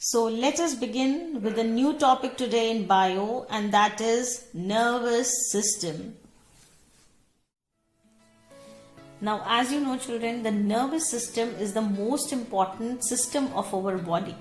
So let us begin with a new topic today in bio, and that is nervous system. Now, as you know, children, the nervous system is the most important system of our body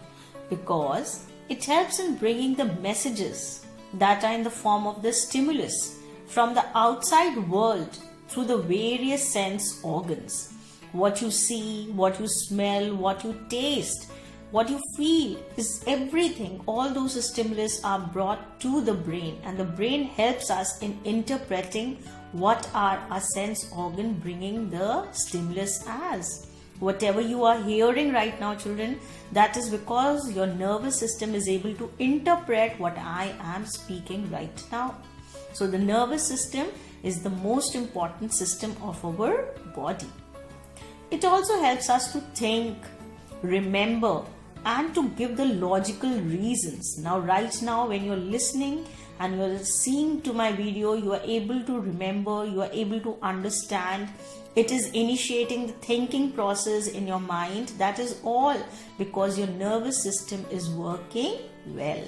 because it helps in bringing the messages that are in the form of the stimulus from the outside world through the various sense organs. What you see, what you smell, what you taste, what you feel is everything. All those stimulus are brought to the brain, and the brain helps us in interpreting what are our sense organ bringing the stimulus as. Whatever you are hearing right now, children, that is because your nervous system is able to interpret what I am speaking right now. So the nervous system is the most important system of our body. It also helps us to think, remember, and to give the logical reasons. Now, right now, when you're listening and you're seeing to my video, you are able to remember, you are able to understand. It is initiating the thinking process in your mind. That is all because your nervous system is working well.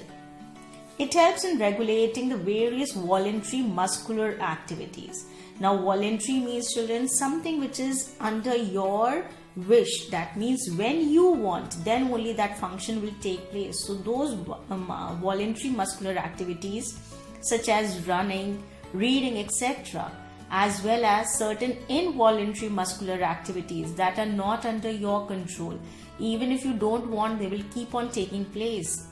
It helps in regulating the various voluntary muscular activities. Now, voluntary means, children, something which is under your wish. That means when you want, then only that function will take place. So those voluntary muscular activities such as running, reading, etc., as well as certain involuntary muscular activities that are not under your control. Even if you don't want, they will keep on taking place.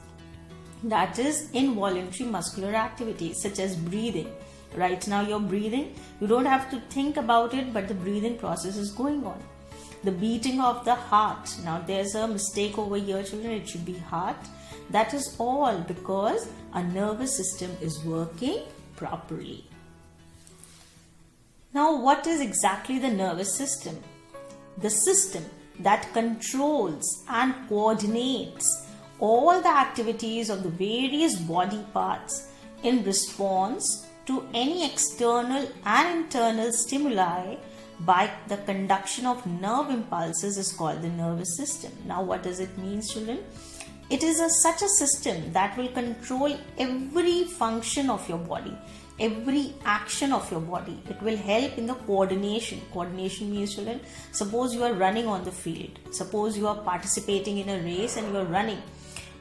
That is involuntary muscular activities such as breathing. Right now you're breathing, you don't have to think about it, but the breathing process is going on. The beating of the heart. Now there's a mistake over here, children. It should be heart. That is all because our nervous system is working properly. Now, what is exactly the nervous system? The system that controls and coordinates all the activities of the various body parts in response to any external and internal stimuli by the conduction of nerve impulses is called the nervous system. Now, what does it mean, children? It is such a system that will control every function of your body, every action of your body. It will help in the coordination. Coordination means, children, suppose you are running on the field. Suppose you are participating in a race and you are running.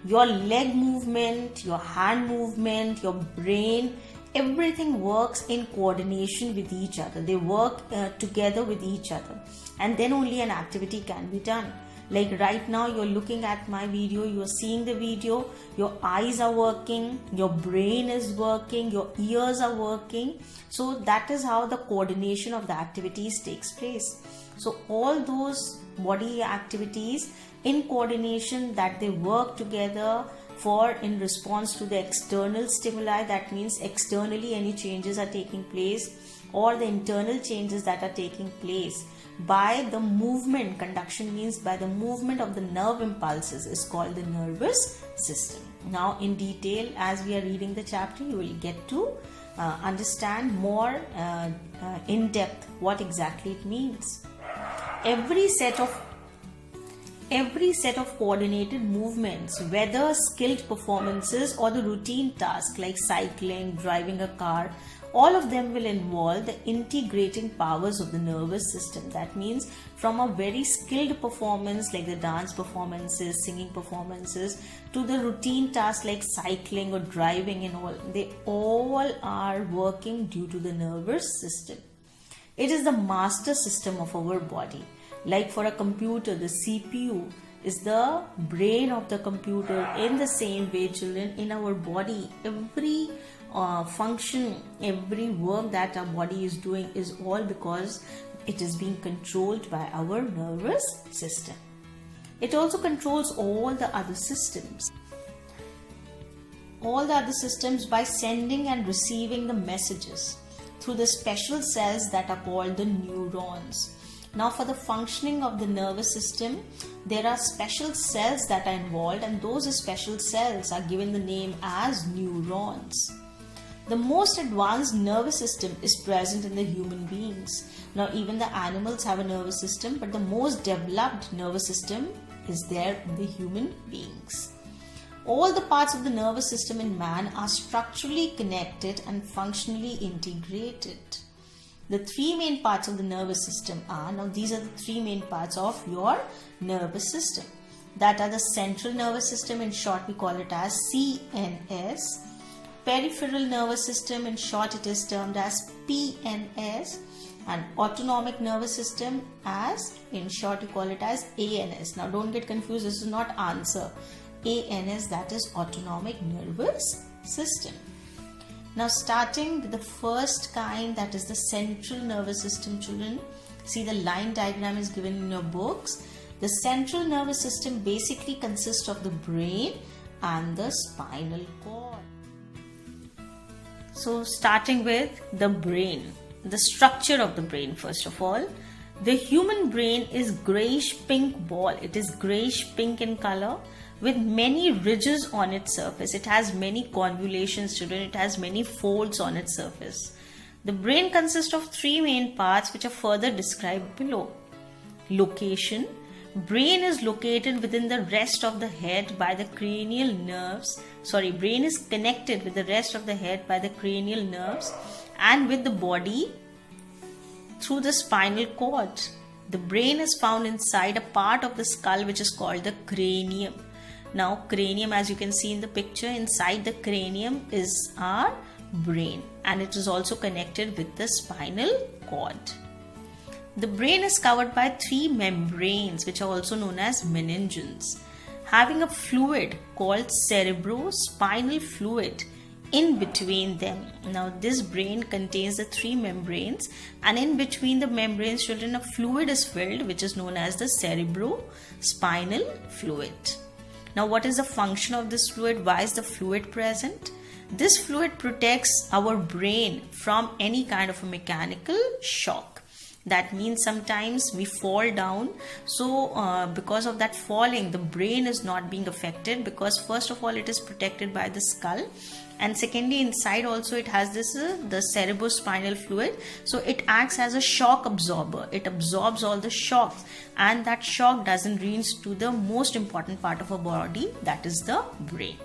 Your leg movement, your hand movement, your brain, everything works in coordination with each other. They work together with each other, and then only an activity can be done. Like right now, you're looking at my video, you're seeing the video, your eyes are working, your brain is working, your ears are working. So that is how the coordination of the activities takes place. So all those body activities in coordination, that they work together for in response to the external stimuli. That means externally any changes are taking place, or the internal changes that are taking place by the movement. Conduction means by the movement of the nerve impulses is called the nervous system. Now in detail, as we are reading the chapter, you will get to understand more in depth what exactly it means. Every set of coordinated movements, whether skilled performances or the routine tasks like cycling, driving a car, all of them will involve the integrating powers of the nervous system. That means from a very skilled performance like the dance performances, singing performances, to the routine tasks like cycling or driving and all, they all are working due to the nervous system. It is the master system of our body. Like for a computer, the CPU is the brain of the computer. In the same way, children, in our body, every function, every work that our body is doing is all because it is being controlled by our nervous system. It also controls all the other systems. All the other systems by sending and receiving the messages through the special cells that are called the neurons. Now, for the functioning of the nervous system, there are special cells that are involved, and those special cells are given the name as neurons. The most advanced nervous system is present in the human beings. Now, even the animals have a nervous system, but the most developed nervous system is there in the human beings. All the parts of the nervous system in man are structurally connected and functionally integrated. The three main parts of the nervous system are, now these are the three main parts of your nervous system. That are the central nervous system, in short we call it as CNS. Peripheral nervous system, in short it is termed as PNS. And autonomic nervous system, as in short you call it as ANS. Now don't get confused, this is not answer. ANS, that is autonomic nervous system. Now starting with the first kind, that is the central nervous system, children. See, the line diagram is given in your books. The central nervous system basically consists of the brain and the spinal cord. So starting with the brain, the structure of the brain first of all. The human brain is grayish pink ball. It is grayish pink in color with many ridges on its surface. It has many convolutions, children. It has many folds on its surface. The brain consists of three main parts which are further described below. Location. Brain is located within the rest of the head by the cranial nerves. Brain is connected with the rest of the head by the cranial nerves and with the body through the spinal cord. The brain is found inside a part of the skull which is called the cranium. Now cranium, as you can see in the picture, inside the cranium is our brain, and it is also connected with the spinal cord. The brain is covered by three membranes which are also known as meninges, having a fluid called cerebrospinal fluid in between them. Now this brain contains the three membranes, and in between the membranes, children, a fluid is filled which is known as the cerebrospinal fluid. Now what is the function of this fluid? Why is the fluid present? This fluid protects our brain from any kind of a mechanical shock. That means sometimes we fall down, so because of that falling, the brain is not being affected, because first of all it is protected by the skull, and secondly inside also it has this the cerebrospinal fluid, so it acts as a shock absorber. It absorbs all the shocks, and that shock doesn't reach to the most important part of our body, that is the brain.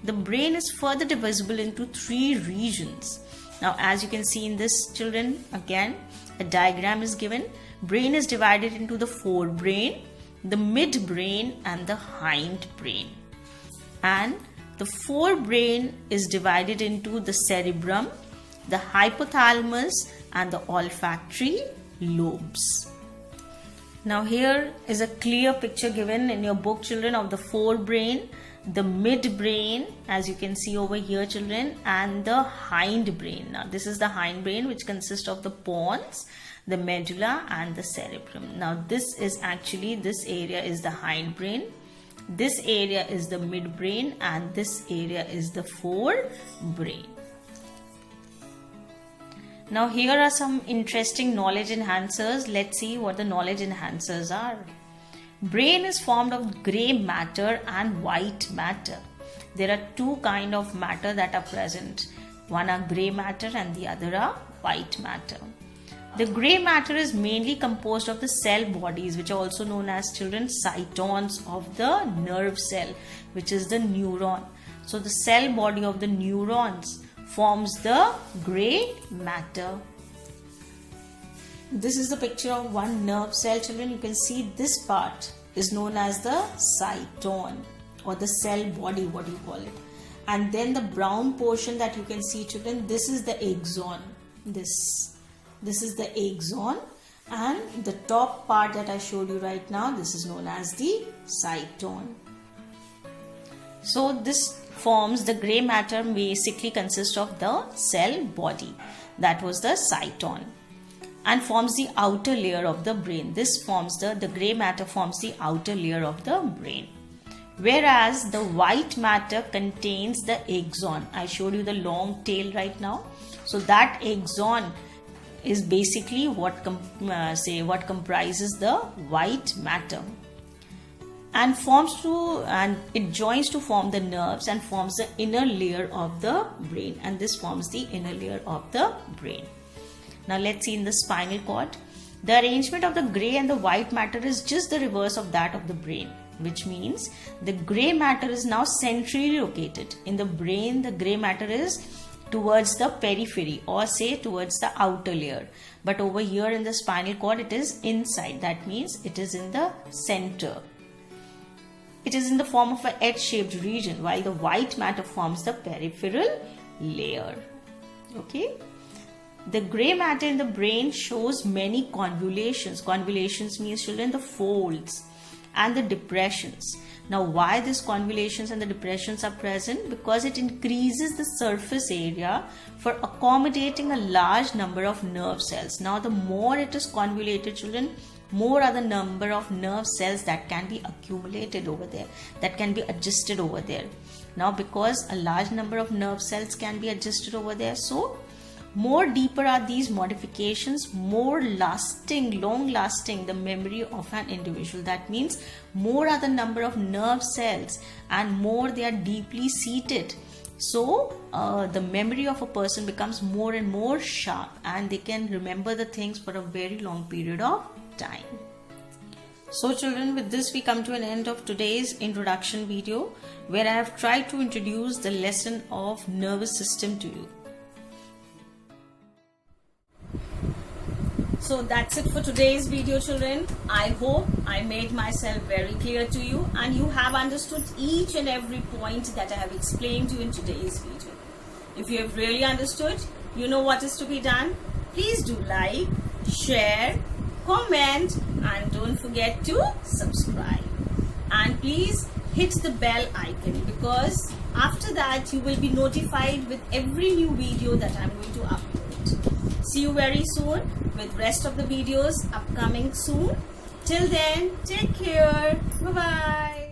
The brain is further divisible into three regions. Now as you can see in this, children, again a diagram is given. Brain is divided into the forebrain, the midbrain and the hindbrain. And the forebrain is divided into the cerebrum, the hypothalamus and the olfactory lobes. Now here is a clear picture given in your book, children, of the forebrain, the midbrain, as you can see over here, children, and the hindbrain. Now this is the hindbrain, which consists of the pons, the medulla and the cerebrum. Now this area is the hindbrain, this area is the midbrain, and this area is the forebrain. Now here are some interesting knowledge enhancers. Let's see what the knowledge enhancers are. Brain is formed of grey matter and white matter. There are two kinds of matter that are present. One are grey matter and the other are white matter. The grey matter is mainly composed of the cell bodies, which are also known as, children, cytons of the nerve cell, which is the neuron. So the cell body of the neurons forms the grey matter. This is the picture of one nerve cell, children. You can see this part is known as the cyton, or the cell body, what you call it. And then the brown portion that you can see, children, this is the axon. This is the axon, and the top part that I showed you right now, this is known as the cyton. So this forms the grey matter, basically consists of the cell body, that was the cyton, and forms the outer layer of the brain. This forms the grey matter forms the outer layer of the brain. Whereas the white matter contains the axon. I showed you the long tail right now. So that axon is basically what comprises the white matter, and it joins to form the nerves and forms the inner layer of the brain, and this forms the inner layer of the brain. Now let's see in the spinal cord. The arrangement of the grey and the white matter is just the reverse of that of the brain. which means the gray matter is now centrally located. In the brain, the gray matter is towards the periphery, or say towards the outer layer. But over here in the spinal cord, it is inside. That means it is in the center. It is in the form of a H-shaped region, while the white matter forms the peripheral layer. Okay. The gray matter in the brain shows many convolutions. Convolutions means, children, the folds and the depressions. Now, why these convolutions and the depressions are present? Because it increases the surface area for accommodating a large number of nerve cells. Now, the more it is convoluted, children, more are the number of nerve cells that can be accumulated over there, that can be adjusted over there. Now, because a large number of nerve cells can be adjusted over there, so more deeper are these modifications, more lasting, long lasting the memory of an individual. That means more are the number of nerve cells and more they are deeply seated. So the memory of a person becomes more and more sharp, and they can remember the things for a very long period of time. So children, with this we come to an end of today's introduction video, where I have tried to introduce the lesson of nervous system to you. So that's it for today's video, children. I hope I made myself very clear to you and you have understood each and every point that I have explained to you in today's video. If you have really understood, you know what is to be done. Please do like, share, comment, and don't forget to subscribe. And please hit the bell icon, because after that you will be notified with every new video that I'm going to upload. See you very soon with rest of the videos upcoming soon. Till then, take care. Bye bye.